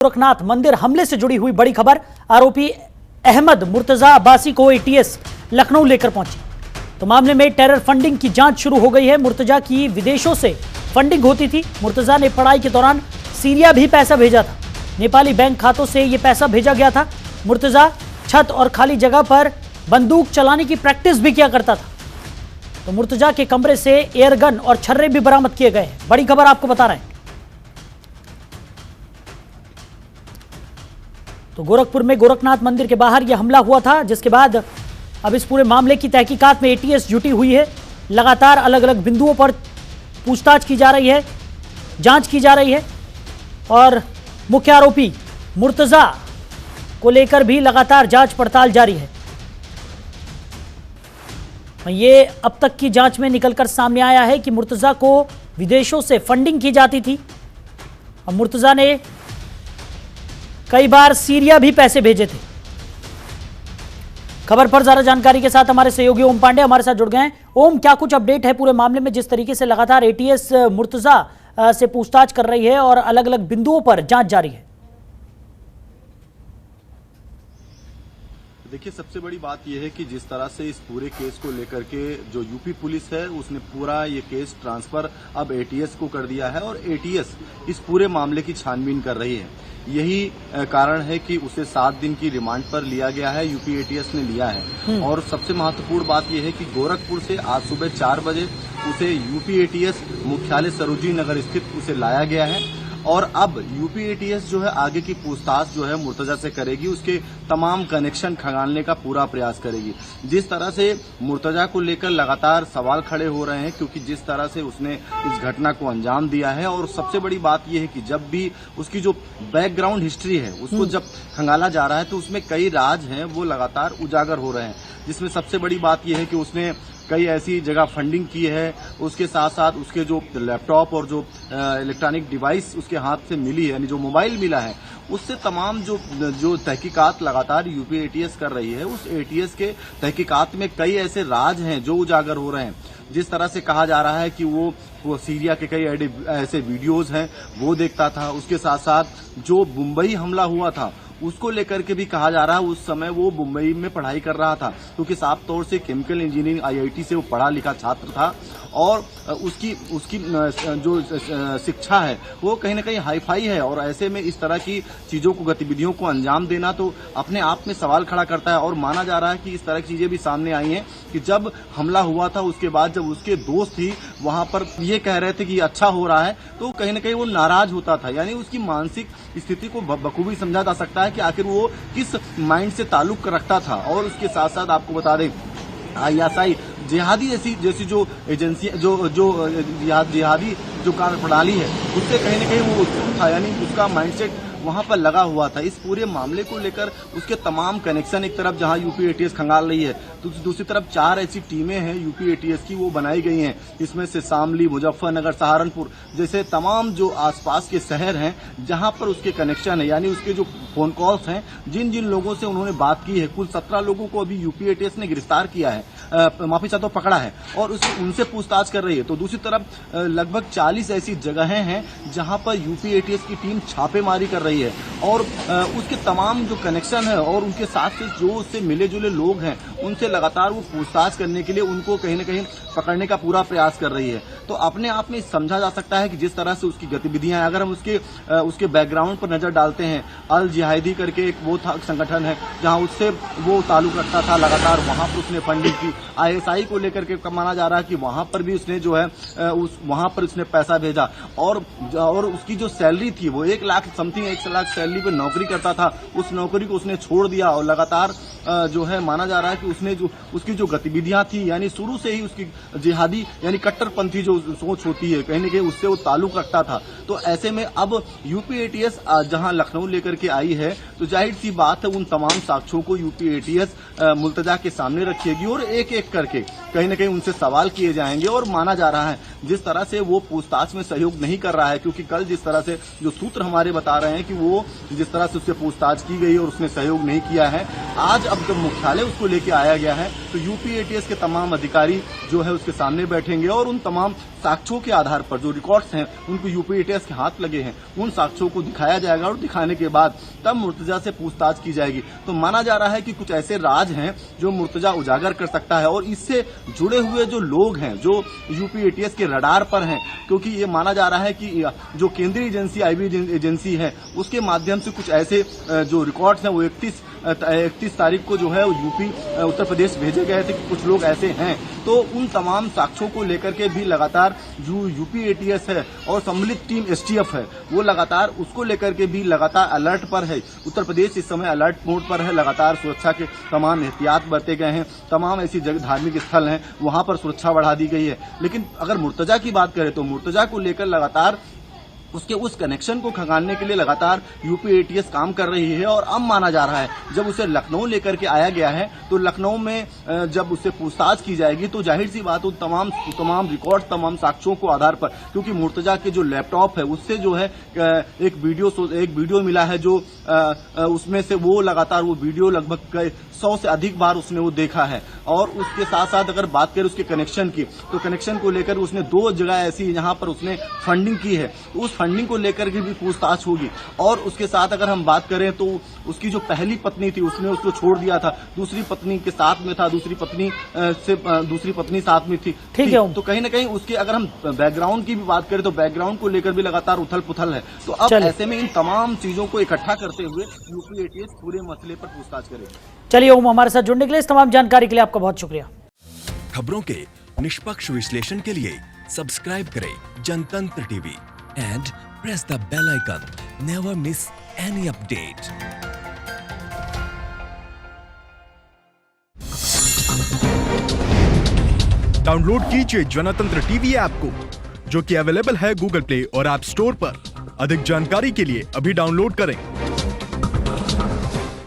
गोरखनाथ मंदिर हमले से जुड़ी हुई बड़ी खबर। आरोपी अहमद मुर्तजा अब्बासी को एटीएस लखनऊ लेकर पहुंची। तो मामले में टेरर फंडिंग की जांच शुरू हो गई है। मुर्तजा की विदेशों से फंडिंग होती थी। मुर्तजा ने पढ़ाई के दौरान सीरिया भी पैसा भेजा था। नेपाली बैंक खातों से यह पैसा भेजा गया था। मुर्तजा छत और खाली जगह पर बंदूक चलाने की प्रैक्टिस भी किया करता था। तो मुर्तजा के कमरे से एयरगन और छर्रे भी बरामद किए गए। बड़ी खबर आपको बता रहे हैं। तो गोरखपुर में गोरखनाथ मंदिर के बाहर यह हमला हुआ था, जिसके बाद अब इस पूरे मामले की तहकीकात में एटीएस जुटी हुई है। लगातार अलग अलग बिंदुओं पर पूछताछ की जा रही है, जांच की जा रही है और मुख्य आरोपी मुर्तजा को लेकर भी लगातार जांच पड़ताल जारी है। ये अब तक की जांच में निकलकर सामने आया है कि मुर्तजा को विदेशों से फंडिंग की जाती थी और मुर्तजा ने कई बार सीरिया भी पैसे भेजे थे। खबर पर ज्यादा जानकारी के साथ हमारे सहयोगी ओम पांडे हमारे साथ जुड़ गए हैं। ओम, क्या कुछ अपडेट है पूरे मामले में, जिस तरीके से लगातार एटीएस मुर्तजा से पूछताछ कर रही है और अलग अलग बिंदुओं पर जांच जारी है? देखिए, सबसे बड़ी बात यह है कि जिस तरह से इस पूरे केस को लेकर के जो यूपी पुलिस है उसने पूरा ये केस ट्रांसफर अब एटीएस को कर दिया है और एटीएस इस पूरे मामले की छानबीन कर रही है। यही कारण है कि उसे 7 दिन की रिमांड पर लिया गया है, यूपी एटीएस ने लिया है। और सबसे महत्वपूर्ण बात यह है कि गोरखपुर से आज सुबह 4 बजे उसे यूपी एटीएस मुख्यालय सरोजिनी नगर स्थित उसे लाया गया है और अब यूपी एटीएस जो है आगे की पूछताछ जो है मुर्तजा से करेगी, उसके तमाम कनेक्शन खंगालने का पूरा प्रयास करेगी। जिस तरह से मुर्तजा को लेकर लगातार सवाल खड़े हो रहे हैं, क्योंकि जिस तरह से उसने इस घटना को अंजाम दिया है और सबसे बड़ी बात यह है कि जब भी उसकी जो बैकग्राउंड हिस्ट्री है उसको जब खंगाला जा रहा है तो उसमें कई राज हैं वो लगातार उजागर हो रहे हैं। जिसमें सबसे बड़ी बात यह है कि उसने कई ऐसी जगह फंडिंग की है, उसके साथ साथ उसके जो लैपटॉप और जो इलेक्ट्रॉनिक डिवाइस उसके हाथ से मिली है, यानी जो मोबाइल मिला है, उससे तमाम जो तहकीकात लगातार यूपी एटीएस कर रही है, उस एटीएस के तहकीकात में कई ऐसे राज हैं जो उजागर हो रहे हैं। जिस तरह से कहा जा रहा है कि वो सीरिया के कई ऐसे वीडियोज हैं वो देखता था। उसके साथ साथ जो मुंबई हमला हुआ था उसको लेकर के भी कहा जा रहा है उस समय वो मुंबई में पढ़ाई कर रहा था, क्योंकि साफ तौर से केमिकल इंजीनियरिंग आईआईटी से वो पढ़ा लिखा छात्र था और उसकी जो शिक्षा है वो कहीं ना कहीं हाई फाई है। और ऐसे में इस तरह की चीजों को, गतिविधियों को अंजाम देना तो अपने आप में सवाल खड़ा करता है। और माना जा रहा है कि इस तरह की चीजें भी सामने आई हैं कि जब हमला हुआ था उसके बाद जब उसके दोस्त ही वहां पर ये कह रहे थे कि अच्छा हो रहा है, तो कहीं ना कहीं वो नाराज होता था। यानी उसकी मानसिक स्थिति को बखूबी समझा जा सकता है कि आखिर वो किस माइंड से ताल्लुक रखता था। और उसके साथ साथ आपको बता दें, आईएसआई जिहादी जैसी जो एजेंसी जो जिहादी जो कार्य प्रणाली है उससे कहीं न कहीं वो उत्सुक था, यानी उसका माइंडसेट वहां पर लगा हुआ था। इस पूरे मामले को लेकर उसके तमाम कनेक्शन एक तरफ जहां यूपी एटीएस खंगाल रही है, तो दूसरी तरफ 4 ऐसी टीमें हैं यूपी एटीएस की, वो बनाई गई हैं। इसमें से शामली, मुजफ्फरनगर, सहारनपुर जैसे तमाम जो आसपास के शहर हैं जहां पर उसके कनेक्शन है, यानी उसके जो फोन कॉल्स हैं, जिन जिन लोगों से उन्होंने बात की है, कुल 17 लोगों को अभी यूपी एटीएस ने गिरफ्तार किया है, माफी चाहता हूं, पकड़ा है और उनसे पूछताछ कर रही है। तो दूसरी तरफ लगभग 40 ऐसी जगहें हैं जहां पर यूपी एटीएस की टीम छापेमारी कर रही है और उसके तमाम जो कनेक्शन है और उनके साथ से जो उससे मिले जुले लोग हैं उनसे लगातार वो पूछताछ करने के लिए उनको कहीं न कहीं पकड़ने का पूरा प्रयास कर रही है। तो अपने आप में समझा जा सकता है कि जिस तरह से उसकी गतिविधियां, अगर हम उसके बैकग्राउंड पर नजर डालते हैं, अल जिहादी करके एक वो था संगठन है जहां उससे वो ताल्लुक रखता था, लगातार वहां पर उसने फंडिंग की। आईएसआई को लेकर के माना जा रहा है कि वहां पर भी उसने जो है वहां पर उसने पैसा भेजा और उसकी जो सैलरी थी वो 1 लाख समथिंग 1 लाख सैलरी पे नौकरी करता था, उस नौकरी को उसने छोड़ दिया और लगातार जो है माना जा रहा है कि उसने उसकी जो गतिविधियां थी, यानी शुरू से ही उसकी जिहादी यानी कट्टरपंथी जो सोच होती है कहीं न कहीं उससे वो ताल्लुक रखता था। तो ऐसे में अब यूपी एटीएस जहां लखनऊ लेकर के आई है तो जाहिर सी बात है उन तमाम साक्ष्यों को यूपी एटीएस मुर्तजा के सामने रखेगी और एक एक करके कहीं न कहीं उनसे सवाल किए जाएंगे। और माना जा रहा है जिस तरह से वो पूछताछ में सहयोग नहीं कर रहा है, क्योंकि कल जिस तरह से जो सूत्र हमारे बता रहे हैं कि वो जिस तरह से उससे पूछताछ की गई और उसने सहयोग नहीं किया है, आज अब जब मुख्यालय उसको लेके आया गया है तो यूपी एटीएस के तमाम अधिकारी जो है उसके सामने बैठेंगे और उन तमाम साक्ष्यों के आधार पर जो रिकॉर्ड्स हैं उनको यूपी एटीएस के हाथ लगे हैं, उन साक्ष्यों को दिखाया जाएगा और दिखाने के बाद तब मुर्तजा से पूछताछ की जाएगी। तो माना जा रहा है कि कुछ ऐसे राज हैं जो मुर्तजा उजागर कर सकता है और इससे जुड़े हुए जो लोग हैं जो यूपी एटीएस के रडार पर हैं, क्योंकि ये माना जा रहा है कि जो केंद्रीय एजेंसी आईबी एजेंसी है उसके माध्यम से कुछ ऐसे जो रिकॉर्ड्स हैं वो 31 तारीख को जो है यूपी उत्तर प्रदेश भेजे गए थे कि कुछ लोग ऐसे हैं। तो उन तमाम साक्ष्यों को लेकर के भी लगातार जो यूपी एटीएस है और सम्मिलित टीम एसटीएफ है वो लगातार उसको लेकर के भी लगातार अलर्ट पर है। उत्तर प्रदेश इस समय अलर्ट मोड पर है, लगातार सुरक्षा के तमाम एहतियात बरते गए हैं, तमाम ऐसी जगह धार्मिक स्थल हैं वहां पर सुरक्षा बढ़ा दी गई है। लेकिन अगर मुर्तजा की बात करें तो मुर्तजा को लेकर लगातार उसके उस कनेक्शन को खंगालने के लिए लगातार यूपी एटीएस काम कर रही है और अब माना जा रहा है जब उसे लखनऊ लेकर के आया गया है तो लखनऊ में जब उससे पूछताछ की जाएगी तो जाहिर सी बात हो तमाम रिकॉर्ड तमाम साक्ष्यों को आधार पर, क्योंकि मुर्तजा के जो लैपटॉप है उससे जो है एक वीडियो मिला है जो उसमें से वो लगातार वो वीडियो लगभग 100 से अधिक बार उसने वो देखा है। और उसके साथ साथ अगर बात करें उसके कनेक्शन की तो कनेक्शन को लेकर उसने 2 जगह ऐसी जहां पर उसने फंडिंग की है तो उस फंडिंग को लेकर के भी पूछताछ होगी। और उसके साथ अगर हम बात करें तो उसकी जो पहली पत्नी थी उसने उसको छोड़ दिया था, दूसरी पत्नी के साथ में था, दूसरी पत्नी साथ में थी। ठीक है। तो कहीं ना कहीं उसके अगर हम बैकग्राउंड की भी बात करें तो बैकग्राउंड को लेकर भी लगातार उथल पुथल है। तो अब ऐसे में इन तमाम चीजों को इकट्ठा करते हुए यूपी एटीएस पूरे मसले पर पूछताछ करेगी। चलिए ओम, हमारे साथ जुड़ने के लिए, इस तमाम जानकारी के लिए आपका बहुत शुक्रिया। खबरों के निष्पक्ष विश्लेषण के लिए सब्सक्राइब करें Jantantra TV and press the bell icon. Never miss any update. Download कीजिए जनतंत्र टीवी ऐप को, जो कि अवेलेबल है गूगल प्ले और ऐप स्टोर पर। अधिक जानकारी के लिए अभी डाउनलोड करें।